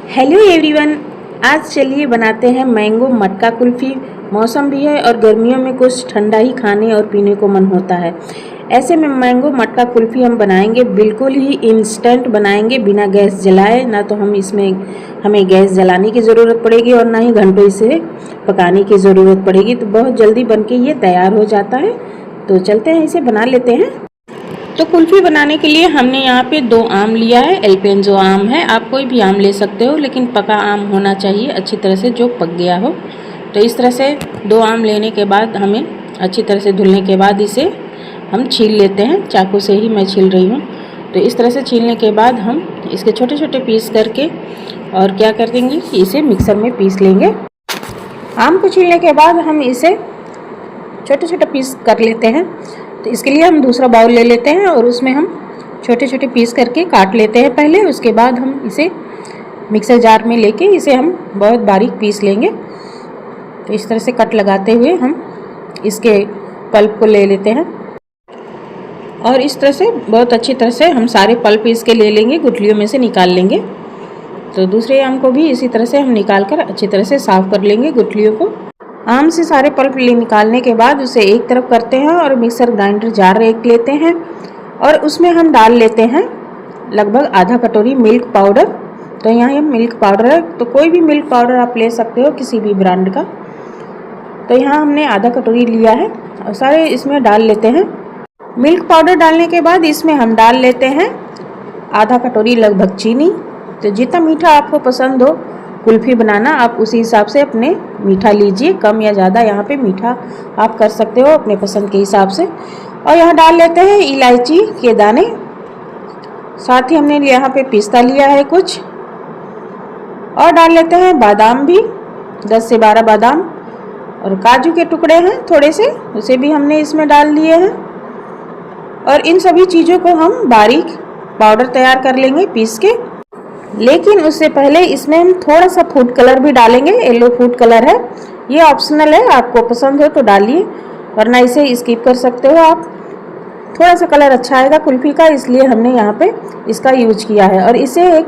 Hello everyone, आज चलिए बनाते हैं मैंगो मटका कुल्फ़ी। मौसम भी है और गर्मियों में कुछ ठंडा ही खाने और पीने को मन होता है। ऐसे में मैंगो मटका कुल्फ़ी हम बनाएंगे, बिल्कुल ही इंस्टेंट बनाएंगे बिना गैस जलाए। ना तो हमें गैस जलाने की ज़रूरत पड़ेगी और ना ही घंटों इसे पकाने की ज़रूरत पड़ेगी। तो बहुत जल्दी बनके ये तैयार हो जाता है। तो चलते हैं, इसे बना लेते हैं। तो कुल्फ़ी बनाने के लिए हमने यहाँ पे 2 आम लिया है। एल्पेंजो आम है, आप कोई भी आम ले सकते हो, लेकिन पका आम होना चाहिए अच्छी तरह से, जो पक गया हो। तो इस तरह से 2 आम लेने के बाद हमें अच्छी तरह से धुलने के बाद इसे हम छील लेते हैं। चाकू से ही मैं छील रही हूँ। तो इस तरह से छीलने के बाद हम इसके छोटे छोटे पीस करके और क्या कर देंगे, इसे मिक्सर में पीस लेंगे। आम को छीलने के बाद हम इसे छोटे छोटे पीस कर लेते हैं। तो इसके लिए हम दूसरा बाउल ले लेते हैं और उसमें हम छोटे छोटे पीस करके काट लेते हैं पहले। उसके बाद हम इसे मिक्सर जार में लेके इसे हम बहुत बारीक पीस लेंगे। तो इस तरह से कट लगाते हुए हम इसके पल्प को ले लेते हैं और इस तरह से बहुत अच्छी तरह से हम सारे पल्प इसके ले लेंगे, गुठलियों में से निकाल लेंगे। तो दूसरे आम को भी इसी तरह से हम निकाल कर अच्छी तरह से साफ़ कर लेंगे गुठलियों को। आम से सारे पल्प निकालने के बाद उसे एक तरफ करते हैं और मिक्सर ग्राइंडर जार एक लेते हैं और उसमें हम डाल लेते हैं लगभग आधा कटोरी मिल्क पाउडर। तो यहाँ ये मिल्क पाउडर है, तो कोई भी मिल्क पाउडर आप ले सकते हो किसी भी ब्रांड का। तो यहाँ हमने आधा कटोरी लिया है और सारे इसमें डाल लेते हैं। मिल्क पाउडर डालने के बाद इसमें हम डाल लेते हैं आधा कटोरी लगभग चीनी। तो जितना मीठा आपको पसंद हो कुल्फ़ी बनाना, आप उसी हिसाब से अपने मीठा लीजिए, कम या ज़्यादा यहाँ पे मीठा आप कर सकते हो अपने पसंद के हिसाब से। और यहाँ डाल लेते हैं इलायची के दाने, साथ ही हमने यहाँ पे पिस्ता लिया है कुछ, और डाल लेते हैं बादाम भी, 10 से 12 बादाम, और काजू के टुकड़े हैं थोड़े से, उसे भी हमने इसमें डाल दिए हैं। और इन सभी चीज़ों को हम बारीक पाउडर तैयार कर लेंगे पीस के। लेकिन उससे पहले इसमें हम थोड़ा सा फूड कलर भी डालेंगे। येलो फूड कलर है, ये ऑप्शनल है, आपको पसंद हो तो डालिए, वरना इसे स्किप कर सकते हो आप। थोड़ा सा कलर अच्छा आएगा कुल्फ़ी का, इसलिए हमने यहाँ पे इसका यूज किया है। और इसे एक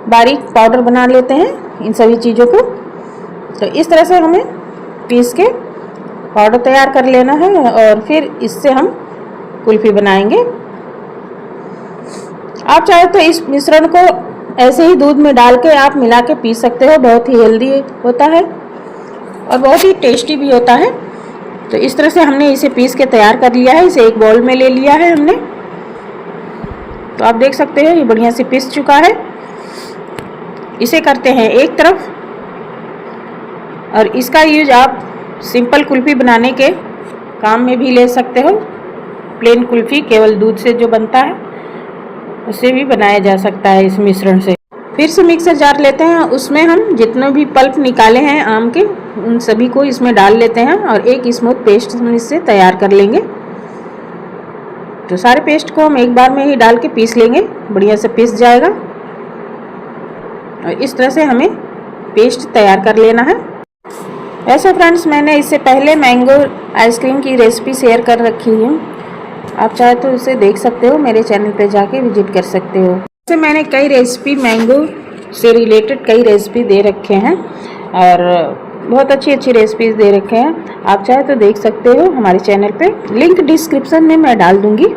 बारीक पाउडर बना लेते हैं इन सभी चीज़ों को। तो इस तरह से हमें पीस के पाउडर तैयार कर लेना है और फिर इससे हम कुल्फ़ी बनाएंगे। आप चाहे तो इस मिश्रण को ऐसे ही दूध में डाल के आप मिला के पी सकते हो, बहुत ही हेल्दी होता है और बहुत ही टेस्टी भी होता है। तो इस तरह से हमने इसे पीस के तैयार कर लिया है, इसे एक बाउल में ले लिया है हमने। तो आप देख सकते हो ये बढ़िया से पीस चुका है। इसे करते हैं एक तरफ, और इसका यूज आप सिंपल कुल्फ़ी बनाने के काम में भी ले सकते हो। प्लेन कुल्फ़ी केवल दूध से जो बनता है उसे भी बनाया जा सकता है इस मिश्रण से। फिर से मिक्सर जार लेते हैं, उसमें हम जितने भी पल्प निकाले हैं आम के उन सभी को इसमें डाल लेते हैं और एक स्मूथ पेस्ट हम इससे तैयार कर लेंगे। तो सारे पेस्ट को हम एक बार में ही डाल के पीस लेंगे, बढ़िया से पीस जाएगा। और इस तरह से हमें पेस्ट तैयार कर लेना है। वैसे फ्रेंड्स, मैंने इससे पहले मैंगो आइसक्रीम की रेसिपी शेयर कर रखी है, आप चाहे तो उसे देख सकते हो, मेरे चैनल पे जाके विजिट कर सकते हो। वैसे मैंने कई रेसिपी मैंगो से रिलेटेड कई रेसिपी दे रखे हैं और बहुत अच्छी अच्छी रेसिपीज़ दे रखे हैं, आप चाहे तो देख सकते हो हमारे चैनल पे, लिंक डिस्क्रिप्शन में मैं डाल दूँगी।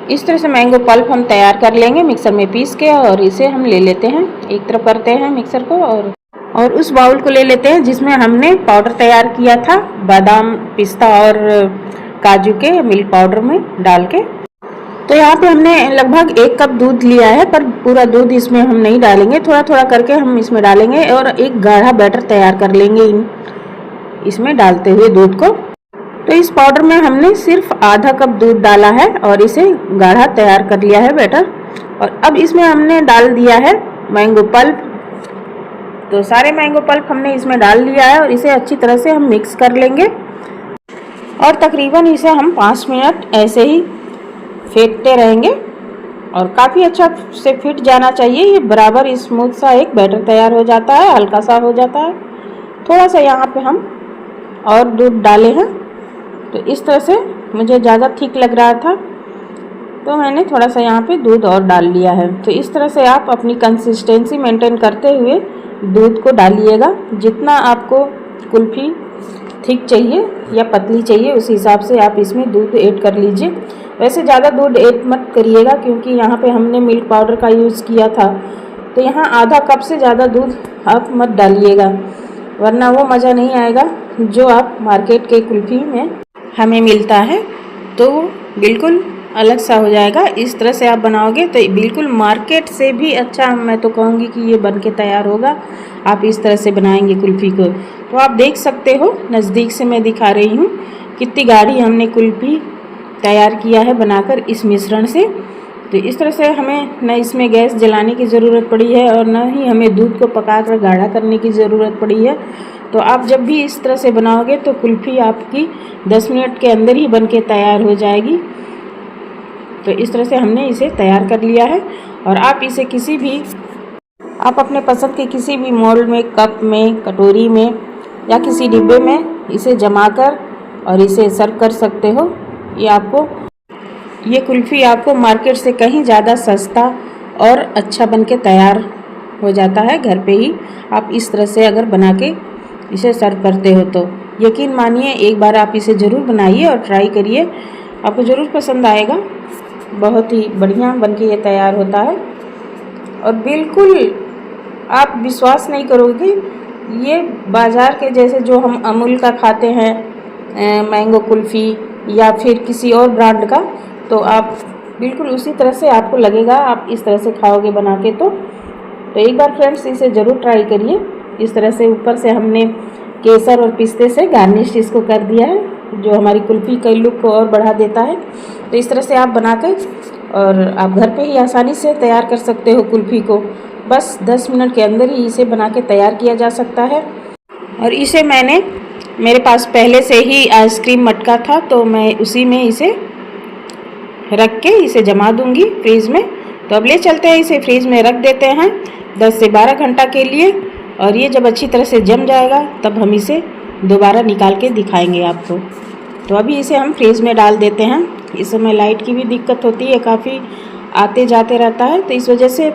इस तरह से मैंगो पल्प हम तैयार कर लेंगे मिक्सर में पीस के, और इसे हम ले लेते हैं एक तरफ करते हैं मिक्सर को, और उस बाउल को ले लेते हैं जिसमें हमने पाउडर तैयार किया था बादाम, पिस्ता और काजू के मिल्क पाउडर में डाल के। तो यहाँ पे हमने लगभग 1 कप दूध लिया है, पर पूरा दूध इसमें हम नहीं डालेंगे, थोड़ा थोड़ा करके हम इसमें डालेंगे और एक गाढ़ा बैटर तैयार कर लेंगे इसमें डालते हुए दूध को। तो इस पाउडर में हमने सिर्फ आधा कप दूध डाला है और इसे गाढ़ा तैयार कर लिया है बैटर। और अब इसमें हमने डाल दिया है मैंगो पल्प। तो सारे मैंगो पल्प हमने इसमें डाल लिया है और इसे अच्छी तरह से हम मिक्स कर लेंगे और तकरीबन इसे हम 5 मिनट ऐसे ही फेंटते रहेंगे और काफ़ी अच्छा से फिट जाना चाहिए। ये बराबर स्मूथ सा एक बैटर तैयार हो जाता है, हल्का सा हो जाता है। थोड़ा सा यहाँ पे हम और दूध डाले हैं, तो इस तरह से मुझे ज़्यादा ठीक लग रहा था, तो मैंने थोड़ा सा यहाँ पे दूध और डाल लिया है। तो इस तरह से आप अपनी कंसिस्टेंसी मेंटेन करते हुए दूध को डालिएगा। जितना आपको कुल्फ़ी थिक चाहिए या पतली चाहिए उस हिसाब से आप इसमें दूध ऐड कर लीजिए। वैसे ज़्यादा दूध ऐड मत करिएगा क्योंकि यहाँ पे हमने मिल्क पाउडर का यूज़ किया था, तो यहाँ आधा कप से ज़्यादा दूध आप मत डालिएगा, वरना वो मज़ा नहीं आएगा जो आप मार्केट के कुल्फ़ी में हमें मिलता है, तो बिल्कुल अलग सा हो जाएगा। इस तरह से आप बनाओगे तो बिल्कुल मार्केट से भी अच्छा मैं तो कहूँगी कि ये बन के तैयार होगा। आप इस तरह से बनाएंगे कुल्फ़ी को तो आप देख सकते हो, नज़दीक से मैं दिखा रही हूँ कितनी गाढ़ी हमने कुल्फ़ी तैयार किया है बनाकर इस मिश्रण से। तो इस तरह से हमें न इसमें गैस जलाने की ज़रूरत पड़ी है और न ही हमें दूध को पकाकर गाढ़ा करने की ज़रूरत पड़ी है। तो आप जब भी इस तरह से बनाओगे तो कुल्फ़ी आपकी 10 मिनट के अंदर ही बन के तैयार हो जाएगी। तो इस तरह से हमने इसे तैयार कर लिया है और आप इसे किसी भी आप अपने पसंद के किसी भी मोल्ड में, कप में, कटोरी में या किसी डिब्बे में इसे जमाकर और इसे सर्व कर सकते हो। ये कुल्फ़ी आपको मार्केट से कहीं ज़्यादा सस्ता और अच्छा बन के तैयार हो जाता है घर पे ही। आप इस तरह से अगर बना के इसे सर्व करते हो तो यकीन मानिए एक बार आप इसे ज़रूर बनाइए और ट्राई करिए, आपको ज़रूर पसंद आएगा। बहुत ही बढ़िया बन के ये तैयार होता है और बिल्कुल आप विश्वास नहीं करोगे, ये बाज़ार के जैसे जो हम अमूल का खाते हैं मैंगो कुल्फ़ी या फिर किसी और ब्रांड का, तो आप बिल्कुल उसी तरह से आपको लगेगा आप इस तरह से खाओगे बना के। तो एक बार फ्रेंड्स इसे ज़रूर ट्राई करिए। इस तरह से ऊपर से हमने केसर और पिस्ते से गार्निश इसको कर दिया है जो हमारी कुल्फ़ी के लुक को और बढ़ा देता है। तो इस तरह से आप बनाकर और आप घर पे ही आसानी से तैयार कर सकते हो कुल्फ़ी को। बस 10 मिनट के अंदर ही इसे बना के तैयार किया जा सकता है। और इसे मेरे पास पहले से ही आइसक्रीम मटका था तो मैं उसी में इसे रख के इसे जमा दूंगी फ्रीज़ में। तो अब ले चलते हैं, इसे फ्रीज़ में रख देते हैं 10 से 12 घंटा के लिए। और ये जब अच्छी तरह से जम जाएगा तब हम इसे दोबारा निकाल के दिखाएंगे आपको। तो अभी इसे हम फ्रीज़ में डाल देते हैं। इस समय लाइट की भी दिक्कत होती है, काफ़ी आते जाते रहता है, तो इस वजह से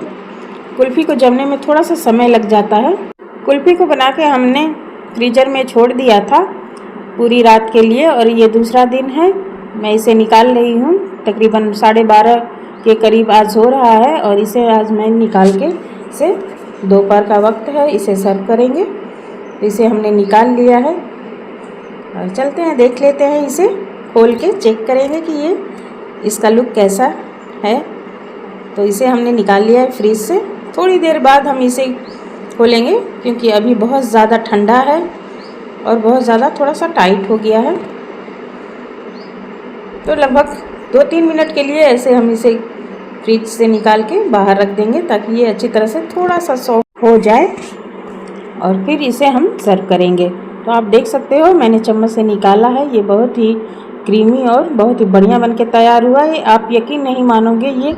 कुल्फ़ी को जमने में थोड़ा सा समय लग जाता है। कुल्फ़ी को बना के हमने फ्रीज़र में छोड़ दिया था पूरी रात के लिए और ये दूसरा दिन है। मैं इसे निकाल रही हूँ, तकरीबन 12:30 के करीब आज हो रहा है और इसे आज मैं निकाल के इसे दोपहर का वक्त है, इसे सर्व करेंगे। तो इसे हमने निकाल लिया है और चलते हैं देख लेते हैं, इसे खोल के चेक करेंगे कि ये इसका लुक कैसा है। तो इसे हमने निकाल लिया है फ्रीज से। थोड़ी देर बाद हम इसे खोलेंगे क्योंकि अभी बहुत ज़्यादा ठंडा है और बहुत ज़्यादा थोड़ा सा टाइट हो गया है। तो लगभग 2-3 मिनट के लिए ऐसे हम इसे फ्रिज से निकाल के बाहर रख देंगे ताकि ये अच्छी तरह से थोड़ा सा सॉफ्ट हो जाए और फिर इसे हम सर्व करेंगे। तो आप देख सकते हो मैंने चम्मच से निकाला है, ये बहुत ही क्रीमी और बहुत ही बढ़िया बनके तैयार हुआ है। आप यकीन नहीं मानोगे, ये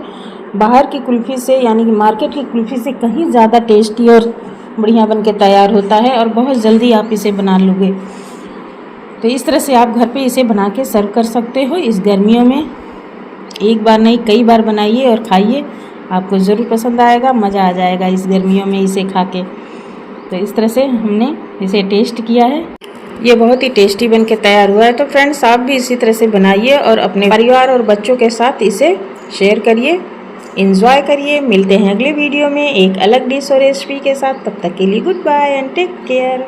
बाहर की कुल्फ़ी से यानी कि मार्केट की कुल्फ़ी से कहीं ज़्यादा टेस्टी और बढ़िया बनके तैयार होता है और बहुत जल्दी आप इसे बना लोगे। तो इस तरह से आप घर पे इसे बना के सर्व कर सकते हो इस गर्मियों में। एक बार नहीं कई बार बनाइए और खाइए, आपको ज़रूर पसंद आएगा, मज़ा आ जाएगा इस गर्मियों में इसे खा के। तो इस तरह से हमने इसे टेस्ट किया है, ये बहुत ही टेस्टी बन के तैयार हुआ है। तो फ्रेंड्स आप भी इसी तरह से बनाइए और अपने परिवार और बच्चों के साथ इसे शेयर करिए, एंजॉय करिए। मिलते हैं अगले वीडियो में एक अलग डिश और रेसिपी के साथ। तब तक के लिए good bye and take care.